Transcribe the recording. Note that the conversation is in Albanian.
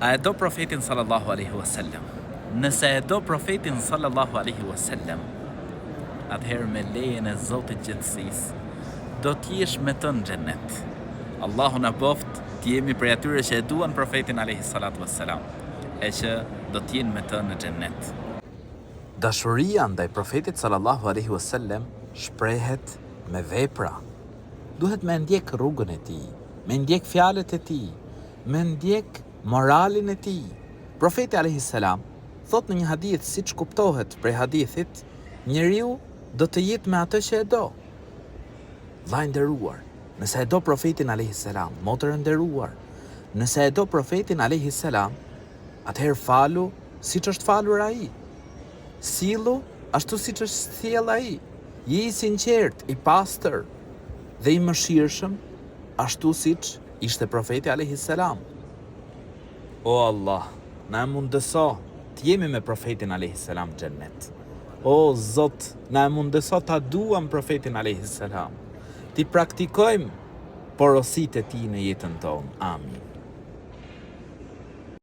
A e do profetin sallallahu alaihi wasallam? Nëse e do profetin sallallahu alaihi wasallam, atëherë me lejen e Zotit Gjithësisë, do t'jesh me të në xhennet. Allahu na boft të jemi prej atyre që e duan profetin alaihi salatu wassalam, e që do t'jenë me të në xhennet. Dashuria ndaj profetit sallallahu alaihi wasallam shprehet me vepra. Duhet me ndjek rrugën e tij, me ndjek fjalët e tij, me ndjek moralin e tij. Profeti alaihi salam thot në një hadith, siç kuptohet prej hadithit, njeriu do të jetë me atë që e do. Vllai nderuar, nëse e do profetin alaihi salam, motër e nderuar, nëse e do profetin alaihi salam, atëherë falu siç është falur ai. Sillu ashtu siç është sjell ai. Je i sinqert, i pastër dhe i mëshirshëm, ashtu siç ishte profeti alaihi salam. O Allah, na e mundëso të jemi me profetin alaihi salam në xhennet. O Zot, na e mundëso ta duam profetin alaihi salam. Ti praktikojmë porositë e tij në jetën tonë. Amin.